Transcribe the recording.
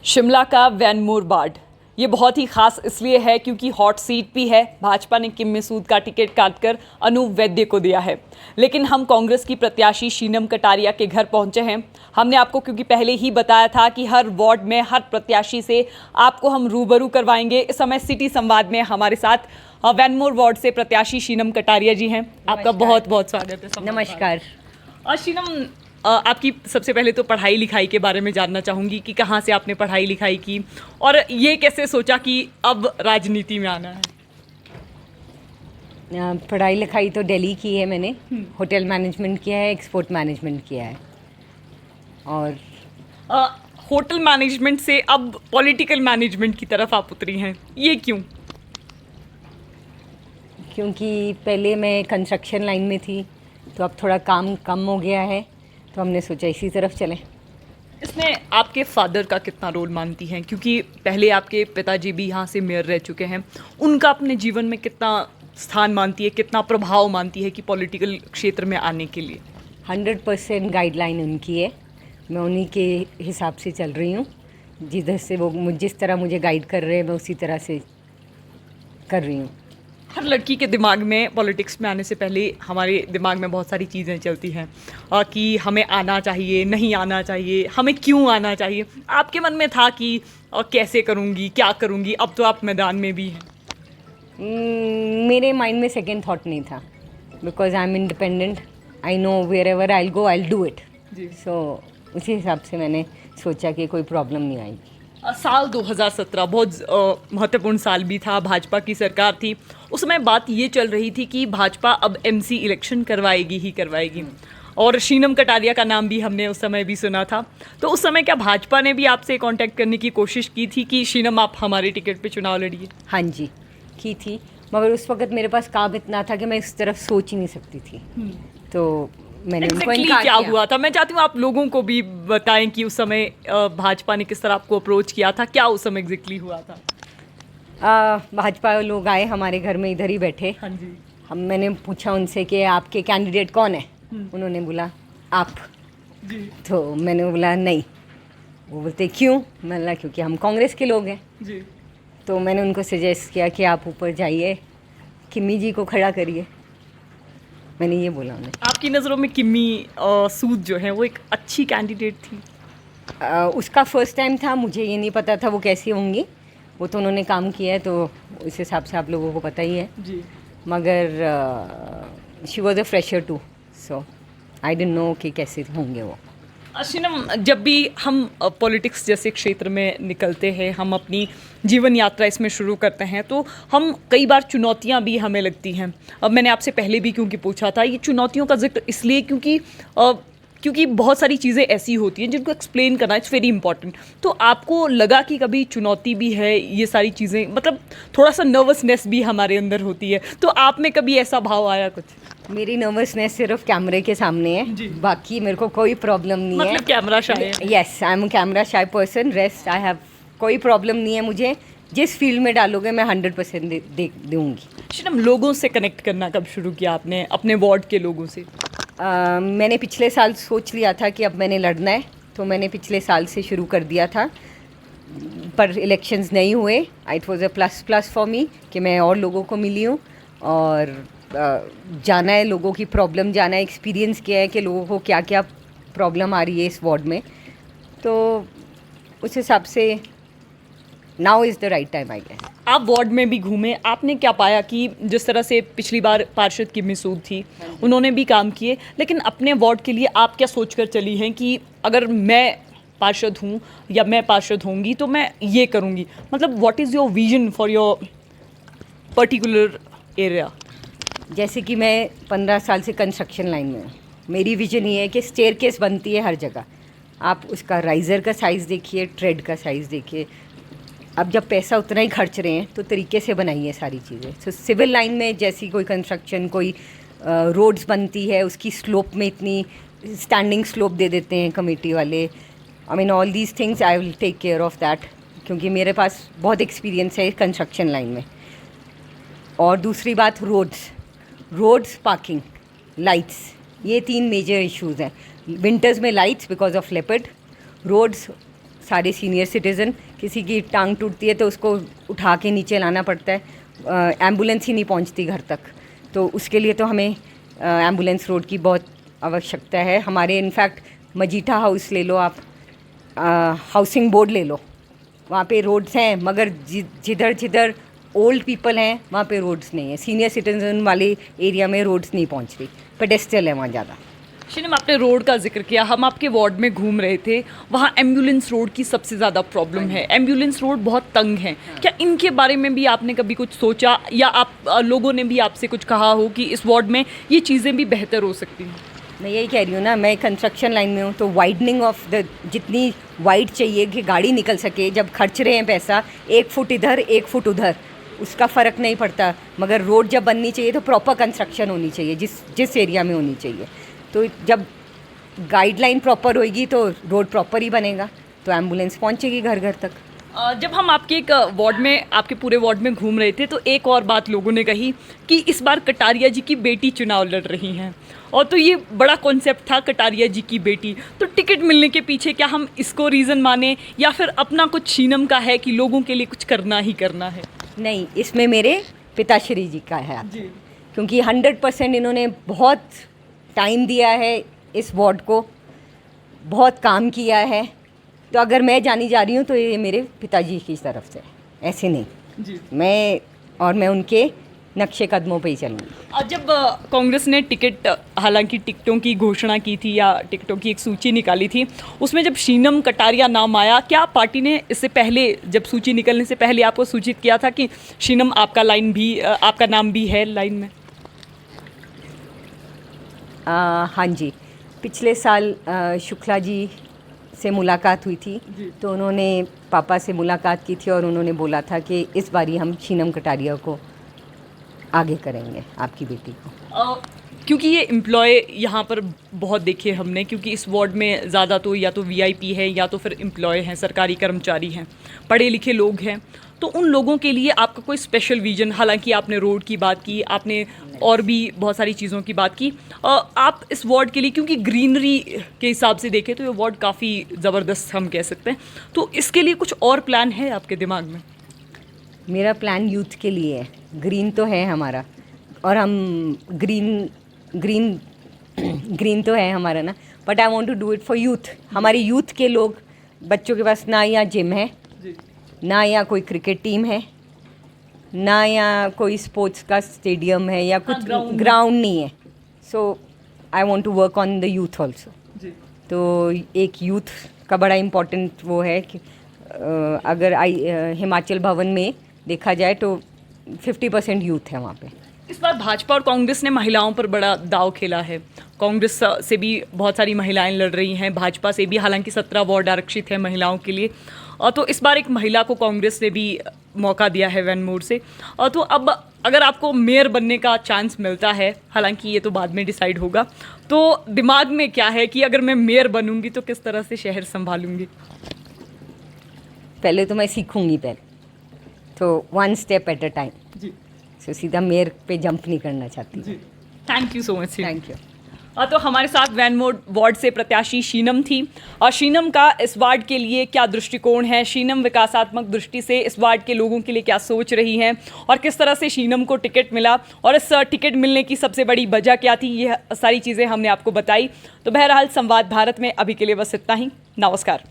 शिमला का वैनमोर वार्ड ये बहुत ही खास इसलिए है क्योंकि हॉट सीट भी है। भाजपा ने किम मसूद का टिकट काटकर अनूप वैद्य को दिया है, लेकिन हम कांग्रेस की प्रत्याशी शीनम कटारिया के घर पहुंचे हैं। हमने आपको क्योंकि पहले ही बताया था कि हर वार्ड में हर प्रत्याशी से आपको हम रूबरू करवाएंगे। इस समय सिटी संवाद में हमारे साथ वैनमोर वार्ड से प्रत्याशी शीनम कटारिया जी हैं। आपका बहुत बहुत स्वागत है। नमस्कार। शीनम, आपकी सबसे पहले तो पढ़ाई लिखाई के बारे में जानना चाहूँगी कि कहाँ से आपने पढ़ाई लिखाई की और ये कैसे सोचा कि अब राजनीति में आना है। पढ़ाई लिखाई तो दिल्ली की है मैंने। होटल मैनेजमेंट किया है, एक्सपोर्ट मैनेजमेंट किया है। और होटल मैनेजमेंट से अब पॉलिटिकल मैनेजमेंट की तरफ आप उतरी हैं, ये क्यों? क्योंकि पहले मैं कंस्ट्रक्शन लाइन में थी, तो अब थोड़ा काम कम हो गया है, तो हमने सोचा इसी तरफ चलें। इसमें आपके फादर का कितना रोल मानती हैं, क्योंकि पहले आपके पिताजी भी यहाँ से मेयर रह चुके हैं, उनका अपने जीवन में कितना स्थान मानती है, कितना प्रभाव मानती है कि पॉलिटिकल क्षेत्र में आने के लिए? 100% गाइडलाइन उनकी है। मैं उन्हीं के हिसाब से चल रही हूँ। जिधर से वो जिस तरह मुझे गाइड कर रहे हैं, मैं उसी तरह से कर रही हूँ। हर लड़की के दिमाग में पॉलिटिक्स में आने से पहले हमारे दिमाग में बहुत सारी चीज़ें चलती हैं कि हमें आना चाहिए, नहीं आना चाहिए, हमें क्यों आना चाहिए। आपके मन में था कि कैसे करूँगी, क्या करूँगी? अब तो आप मैदान में भी हैं। मेरे माइंड में सेकेंड थॉट नहीं था, because I am independent. I know wherever I go I do it. So उसी हिसाब से मैंने सोचा कि कोई प्रॉब्लम नहीं आएगी। साल 2017 बहुत महत्वपूर्ण साल भी था, भाजपा की सरकार थी। उस समय बात ये चल रही थी कि भाजपा अब एमसी इलेक्शन करवाएगी ही करवाएगी, और शीनम कटारिया का नाम भी हमने उस समय भी सुना था। तो उस समय क्या भाजपा ने भी आपसे कांटेक्ट करने की कोशिश की थी कि शीनम आप हमारे टिकट पे चुनाव लड़िए? हाँ जी, की थी, मगर उस वक्त मेरे पास काम इतना था कि मैं इस तरफ सोच ही नहीं सकती थी। तो मैंने उनको इनकार क्या किया। हुआ था? मैं चाहती हूँ आप लोगों को भी बताएं कि उस समय भाजपा ने किस तरह आपको अप्रोच किया था, क्या उस समय एग्जैक्टली हुआ था? भाजपा लोग आए हमारे घर में, इधर ही बैठे। हाँ जी। मैंने पूछा उनसे कि आपके कैंडिडेट कौन है। उन्होंने बोला आप जी। तो मैंने बोला नहीं। वो बोलते क्यों? मैंने बोला क्योंकि हम कांग्रेस के लोग हैं। जी। तो मैंने उनको सजेस्ट किया कि आप ऊपर जाइए, किम्मी जी को खड़ा करिए। मैंने ये बोला उन्हें। आपकी नज़रों में किम्मी सूद जो है वो एक अच्छी कैंडिडेट थी? उसका फर्स्ट टाइम था, मुझे ये नहीं पता था वो कैसी होंगी। वो तो उन्होंने काम किया है, तो उस हिसाब से आप लोगों को पता ही है। जी। मगर she was a fresher too, so I didn't know कि कैसे होंगे वो। शीनम, जब भी हम पॉलिटिक्स जैसे क्षेत्र में निकलते हैं, हम अपनी जीवन यात्रा इसमें शुरू करते हैं, तो हम कई बार चुनौतियां भी हमें लगती हैं। अब मैंने आपसे पहले भी क्योंकि पूछा था, ये चुनौतियों का जिक्र इसलिए क्योंकि बहुत सारी चीज़ें ऐसी होती हैं जिनको एक्सप्लेन करना इट्स वेरी इंपॉर्टेंट। तो आपको लगा कि कभी चुनौती भी है ये सारी चीज़ें, मतलब थोड़ा सा नर्वसनेस भी हमारे अंदर होती है, तो आप में कभी ऐसा भाव आया कुछ? मेरी नर्वसनेस सिर्फ कैमरे के सामने है, बाकी मेरे को कोई प्रॉब्लम नहीं है। मतलब कैमरा शाय है? Yes, I am camera shy person. Rest I have कोई प्रॉब्लम नहीं है मुझे। जिस फील्ड में डालोगे मैं 100% दूंगी। शीनम, लोगों से कनेक्ट करना कब शुरू किया आपने, अपने वार्ड के लोगों से? मैंने पिछले साल सोच लिया था कि अब मैंने लड़ना है, तो मैंने पिछले साल से शुरू कर दिया था, पर इलेक्शंस नहीं हुए। It was a plus for me कि मैं और लोगों को मिली हूँ और जाना है, लोगों की प्रॉब्लम जाना है, एक्सपीरियंस किया है कि लोगों को क्या क्या प्रॉब्लम आ रही है इस वार्ड में। तो उस हिसाब से now is the right time I guess. आप वार्ड में भी घूमे, आपने क्या पाया कि जिस तरह से पिछली बार पार्षद की मसूद थी, उन्होंने भी काम किए, लेकिन अपने वार्ड के लिए आप क्या सोचकर चली हैं कि अगर मैं पार्षद हूँ या मैं पार्षद होंगी तो मैं ये करूँगी? मतलब what is your vision for your particular area? जैसे कि मैं 15 साल से कंस्ट्रक्शन लाइन में हूँ। मेरी विजन ये है कि स्टेयरकेस बनती है हर जगह, आप उसका राइज़र का साइज़ देखिए, ट्रेड का साइज़ देखिए। अब जब पैसा उतना ही खर्च रहे हैं तो तरीके से बनाइए सारी चीज़ें। तो सिविल लाइन में जैसी कोई कंस्ट्रक्शन, कोई रोड्स बनती है, उसकी स्लोप में इतनी स्टैंडिंग स्लोप दे देते हैं कमेटी वाले। I mean all these things I will take care of that, क्योंकि मेरे पास बहुत एक्सपीरियंस है कंस्ट्रक्शन लाइन में। और दूसरी बात, रोड्स, पार्किंग, लाइट्स, ये 3 मेजर इश्यूज़ हैं। विंटर्स में lights because of leopard, roads सारे सीनियर सिटीज़न, किसी की टांग टूटती है तो उसको उठा के नीचे लाना पड़ता है, एम्बुलेंस ही नहीं पहुंचती घर तक, तो उसके लिए तो हमें एम्बुलेंस रोड की बहुत आवश्यकता है। हमारे इनफैक्ट मजीठा हाउस ले लो आप, हाउसिंग बोर्ड ले लो, वहाँ पे रोड्स हैं, मगर जिधर जिधर ओल्ड पीपल हैं वहाँ पे रोड्स नहीं है। सीनियर सिटीजन वाले एरिया में रोड्स नहीं पहुँच रही, पेडेस्ट्रियल है वहाँ ज़्यादा। शिनम, आपने रोड का जिक्र किया, हम आपके वार्ड में घूम रहे थे, वहाँ एम्बुलेंस रोड की सबसे ज़्यादा प्रॉब्लम है। एम्बुलेंस रोड बहुत तंग है, क्या इनके बारे में भी आपने कभी कुछ सोचा, या आप लोगों ने भी आपसे कुछ कहा हो कि इस वार्ड में ये चीज़ें भी बेहतर हो सकती हैं? मैं यही कह रही हूँ ना, मैं कंस्ट्रक्शन लाइन में हूँ, तो वाइडनिंग ऑफ द, जितनी वाइड चाहिए कि गाड़ी निकल सके, जब खर्च रहे हैं पैसा 1 फुट इधर 1 फुट उधर, उसका फ़र्क नहीं पड़ता, मगर रोड जब बननी चाहिए तो प्रॉपर कंस्ट्रक्शन होनी चाहिए, जिस एरिया में होनी चाहिए। तो जब गाइडलाइन प्रॉपर होएगी तो रोड प्रॉपर ही बनेगा, तो एम्बुलेंस पहुंचेगी घर घर तक। जब हम आपके एक वार्ड में, आपके पूरे वार्ड में घूम रहे थे, तो एक और बात लोगों ने कही कि इस बार कटारिया जी की बेटी चुनाव लड़ रही हैं, और तो ये बड़ा कॉन्सेप्ट था कटारिया जी की बेटी, तो टिकट मिलने के पीछे क्या हम इसको रीज़न माने, या फिर अपना कुछ शीनम का है कि लोगों के लिए कुछ करना ही करना है? नहीं, इसमें मेरे पिताश्री जी का है जी। क्योंकि 100% इन्होंने बहुत टाइम दिया है इस वार्ड को, बहुत काम किया है, तो अगर मैं जानी जा रही हूँ तो ये मेरे पिताजी की तरफ से, ऐसे नहीं जी। मैं उनके नक्शे कदमों पे ही चलूँगी। जब कांग्रेस ने टिकट, हालांकि टिकटों की घोषणा की थी या टिकटों की एक सूची निकाली थी, उसमें जब शीनम कटारिया नाम आया, क्या पार्टी ने इससे पहले, जब सूची निकलने से पहले आपको सूचित किया था कि शीनम आपका नाम भी है लाइन में? हाँ जी, पिछले साल शुक्ला जी से मुलाकात हुई थी, तो उन्होंने पापा से मुलाकात की थी और उन्होंने बोला था कि इस बारी हम शीनम कटारिया को आगे करेंगे, आपकी बेटी को। क्योंकि ये एम्प्लॉय यहाँ पर बहुत देखे हमने, क्योंकि इस वार्ड में ज़्यादा तो या तो वीआईपी है या तो फिर एम्प्लॉय हैं, सरकारी कर्मचारी हैं, पढ़े लिखे लोग हैं, तो उन लोगों के लिए आपका कोई स्पेशल विजन? हालांकि आपने रोड की बात की, आपने और भी बहुत सारी चीज़ों की बात की, आप इस वार्ड के लिए, क्योंकि ग्रीनरी के हिसाब से देखें तो ये वार्ड काफ़ी ज़बरदस्त हम कह सकते हैं, तो इसके लिए कुछ और प्लान है आपके दिमाग में? मेरा प्लान यूथ के लिए है, ग्रीन तो है हमारा, और हम ग्रीन तो है हमारा ना, but I want to do it for youth. हमारे यूथ के लोग, बच्चों के पास ना यहाँ जिम है, ना यहाँ कोई क्रिकेट टीम है, ना यहाँ कोई स्पोर्ट्स का स्टेडियम है, या कुछ ग्राउंड नहीं है, so I want to work on the youth also. तो एक यूथ का बड़ा इम्पोर्टेंट वो है कि अगर हिमाचल भवन में देखा जाए तो 50% यूथ है वहाँ पे। इस बार भाजपा और कांग्रेस ने महिलाओं पर बड़ा दाव खेला है, कांग्रेस से भी बहुत सारी महिलाएं लड़ रही हैं, भाजपा से भी, हालांकि 17 वार्ड आरक्षित है महिलाओं के लिए, और तो इस बार एक महिला को कांग्रेस ने भी मौका दिया है वैनमोर से, और तो अब अगर आपको मेयर बनने का चांस मिलता है, हालांकि ये तो बाद में डिसाइड होगा, तो दिमाग में क्या है कि अगर मैं मेयर बनूंगी तो किस तरह से शहर संभालूंगी? पहले तो मैं सीखूंगी, तो 1 स्टेप एट अ टाइम, सो सीधा मेयर पे जंप नहीं करना चाहती। Thank you so much. Thank you. तो हमारे साथ वैनमोर वार्ड से प्रत्याशी शीनम थी, और शीनम का इस वार्ड के लिए क्या दृष्टिकोण है, शीनम विकासात्मक दृष्टि से इस वार्ड के लोगों के लिए क्या सोच रही हैं, और किस तरह से शीनम को टिकट मिला, और इस टिकट मिलने की सबसे बड़ी वजह क्या थी, ये सारी चीज़ें हमने आपको बताई। तो बहरहाल संवाद भारत में अभी के लिए बस इतना ही। नमस्कार।